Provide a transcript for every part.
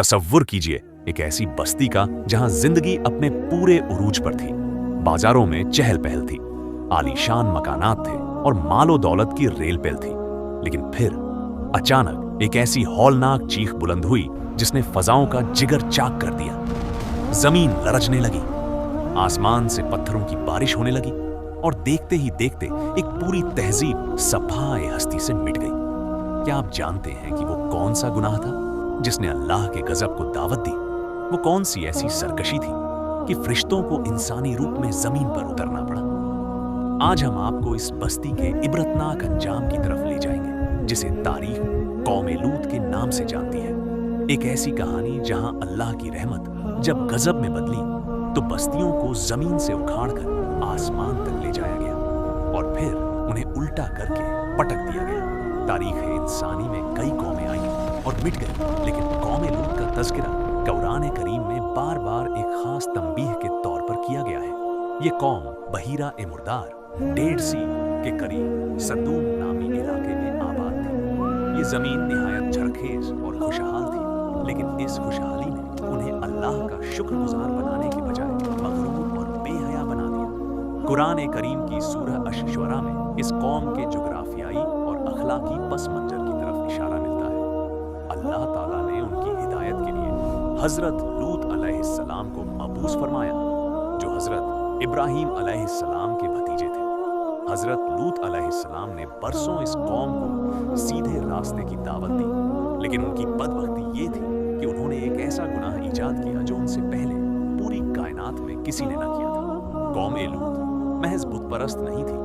तसव्वुर कीजिए एक ऐसी बस्ती का जहां जिंदगी अपने पूरे उरूज पर थी। बाजारों में चहल पहल थी, आलीशान मकानात थे और मालो दौलत की रेल पेल थी। लेकिन फिर अचानक एक ऐसी हौलनाक चीख बुलंद हुई जिसने फजाओं का जिगर चाक कर दिया। जमीन लरजने लगी, आसमान से पत्थरों की बारिश होने लगी और देखते ही देखते एक पूरी तहजीब सफाए हस्ती से मिट गई। क्या आप जानते हैं कि वो कौन सा गुनाह था जिसने अल्लाह के गजब को दावत दी? वो कौन सी ऐसी सरकशी थी कि फरिश्तों को इंसानी रूप में जमीन पर उतरना पड़ा? आज हम आपको इस बस्ती के इबरतनाक अंजाम की तरफ ले जाएंगे जिसे तारीख कौमे लूत के नाम से जानती है। एक ऐसी कहानी जहां अल्लाह की रहमत जब गजब में बदली तो बस्तियों को जमीन से उखाड़कर आसमान तक ले जाया गया और फिर उन्हें उल्टा करके पटक दिया गया। तारीख इंसानी में कई कौमें आई और मिट गई, लेकिन कौमे लूत का तज़किरा कुरान करीम में बार बार एक खास तंबीह के तौर पर किया गया है। ये कौम बहीरा ए मुर्दार डेड सी के करीब सदूम नामी इलाके में आबाद थी। ये जमीन निहायत झरखेज और खुशहाल थी, लेकिन इस खुशहाली ने उन्हें अल्लाह का शुक्रगुजार बनाने के बजाय मगरूर और बेहया बना दिया। कुरान करीम की सूरह अश-शुअरा में इस कौम के जुग्राफियाई और अखलाकी पस मंजर की तरफ इशारा मिलता है। अल्लाह ताला ने उनकी हिदायत के लिए हजरत लूत अलैहिस्सलाम को मबूस फरमाया, जो हजरत इब्राहीम अलैहिस्सलाम के भतीजे थे। हजरत लूत अलैहिस्सलाम ने बरसों इस कौम को सीधे रास्ते की दावत दी, लेकिन उनकी बदबख्ती ये थी कि उन्होंने एक ऐसा गुनाह ईजाद किया जो उनसे पहले पूरी कायनात में किसी ने न किया था। कौम-ए लूत महज बुत परस्त नहीं थी,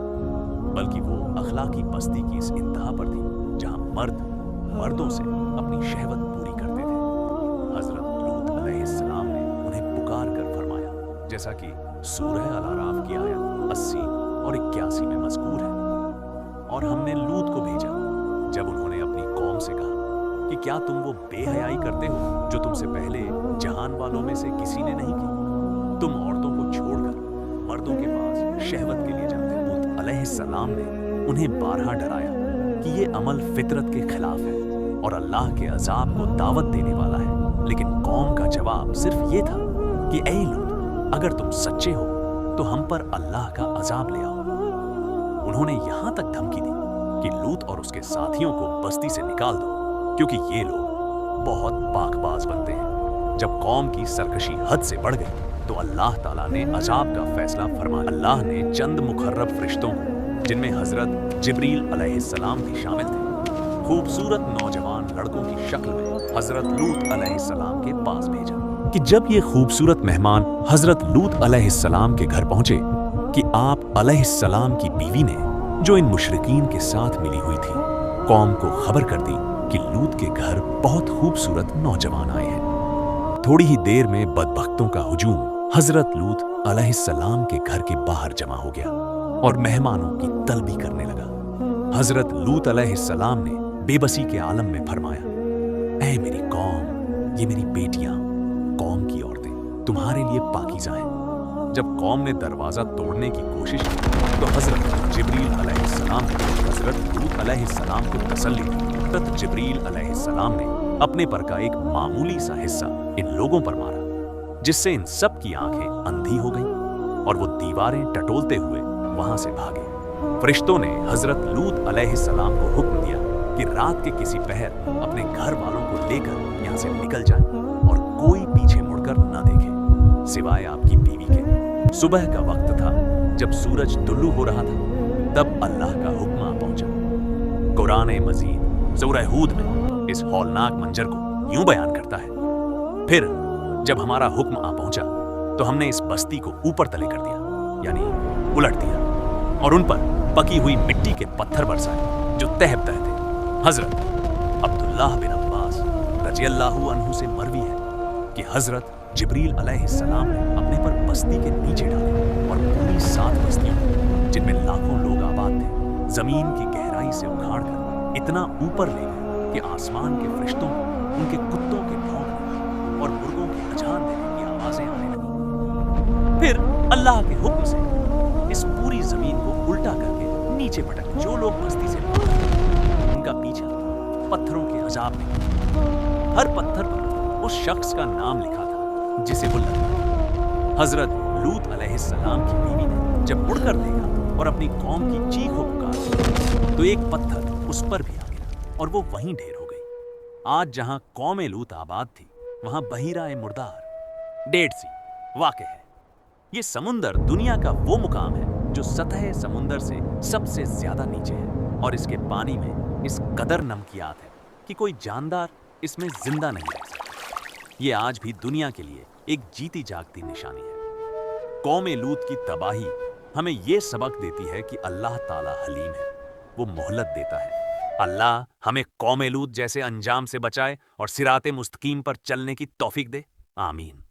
बल्कि वो अखलाकी पस्ती की इस इंतहा पर थी जहां मर्द मर्दों से अपनी शहवत पूरी करते थे। हजरत लूत अलैहिस्सलाम ने उन्हें पुकार कर फरमाया, जैसा कि सूरह अल-आराफ की आयत 80 और 81 में मज़कूर है, और हमने लूत को भेजा जब उन्होंने अपनी कौम से कहा कि क्या तुम वो बेहयाई करते हो जो तुमसे पहले जहान वालों में से किसी ने नहीं की? तुम औरतों को छोड़कर मर्दों के पास शहवत के लिए जाते हो। लूत अलैहिस्सलाम ने उन्हें बारहा डराया कि ये अमल फितरत के खिलाफ है और अल्लाह के अजाब को दावत देने वाला है, लेकिन कौम का जवाब सिर्फ ये था कि ऐ लूत, अगर तुम सच्चे हो तो हम पर अल्लाह का अजाब ले आओ। उन्होंने यहां तक धमकी दी कि लूत और उसके साथियों को बस्ती से निकाल दो, क्योंकि ये लोग बहुत पाकबाज बनते हैं। जब कौम की सरकशी हद से बढ़ गई तो अल्लाह ताला ने अजाब का फैसला फरमाया। अल्लाह ने चंद मुखर्रब फरिश्तों को, जिनमें हजरत जिब्रील अलैहिस्सलाम भी शामिल थे, खूबसूरत नौजवान लड़कों की शक्ल में हजरत लूत अलैहिस्सलाम के पास भेजा कि जब ये खूबसूरत मेहमान हजरत लूत अलैहिस्सलाम के घर पहुंचे कि आप अलैहिस्सलाम की बीवी ने, जो इन मुशरिकीन के साथ मिली हुई थी, कौम को खबर कर दी कि लूत के घर बहुत खूबसूरत नौजवान आए हैं। थोड़ी ही देर में बदबख्तों का हुजूम हजरत लूत अलैहिस्सलाम के घर के बाहर जमा हो गया और मेहमानों की तलबी करने लगा। हजरत लूत अलैहिस्सलाम ने बेबसी के आलम में फरमाया, ऐ मेरी कौम, ये मेरी बेटियां, कौम की औरतें तुम्हारे लिए पाकीज़ा हैं। जब कौम ने दरवाजा तोड़ने की कोशिश की तो हजरत जिब्रील अलैहिस्सलाम ने हजरत लूत अलैहिस्सलाम को तसल्ली दी। हजरत जिब्रील अलैहिस्सलाम ने अपने पर का एक मामूली सा हिस्सा इन लोगों पर मारा, जिससे इन सब की आंखें अंधी हो गईं और वो दीवारें टटोलते हुए वहां से भागे। फरिश्तों ने हजरत लूत अलैहिस्सलाम को हुक्म दिया कि रात के किसी पहर अपने घर वालों को लेकर यहाँ से निकल जाएं और कोई पीछे मुड़कर न देखे सिवाय आपकी बीवी के। सुबह का वक्त था, जब सूरज तुल्लू हो रहा था, तब अल्लाह का हुक्म आ पहुंचा। कुरान मजीद सूरह हूद में इस हौलनाक मंजर को यूं बयान करता है, फिर जब हमारा हुक्म आ पहुंचा तो हमने इस बस्ती को ऊपर तले कर दिया, यानी उलट दिया, और उन पर पकी हुई मिट्टी के पत्थर बरसाए जो तह तह थे। हजरत अब्दुल्लाह बिन अब्बास रज़ियल्लाहु अन्हु से मरवी है कि हजरत जिब्रील अलैहिस्सलाम ने अपने पर बस्ती के नीचे डाले और पूरी 7 बस्तियों, जिनमें लाखों लोग आबाद थे, जमीन की गहराई से उखाड़कर इतना ऊपर ले गए कि आसमान के फरिश्तों को उनके कुत्तों के भौंकने और मुर्गों की अजान देने की आवाजें आने लगी। फिर अल्लाह के हुक्म से इस पूरी जमीन को उल्टा करके नीचे पटक जो लोग बस्ती से उनका पीछा पत्थरों के अजाब में, हर पत्थर पर उस शख्स का नाम लिखा था जिसे वो लगता। हजरत लूत अलैहिस्सलाम की बीवी ने जब मुड़कर देखा और अपनी कौम की चीख व पुकार तो एक पत्थर उस पर भी आ गिरा और वो वहीं ढेर हो गई। आज जहां कौम लूत आबाद थी, वहां बहीरा मुर्दार डेड सी वाक़ है। ये समुंदर दुनिया का वो मुकाम है जो सतह समुंदर से सबसे ज्यादा नीचे है और इसके पानी में इस कदर नमकियात है कि कोई जानदार इसमें जिंदा नहीं रह सकता। ये आज भी दुनिया के लिए एक जीती जागती निशानी है। कौम लूत की तबाही हमें ये सबक देती है कि अल्लाह ताला हलीम है, वो मोहलत देता है। अल्लाह हमें कौम लूत जैसे अंजाम से बचाए और सिराते मुस्तकीम पर चलने की तौफीक दे। आमीन।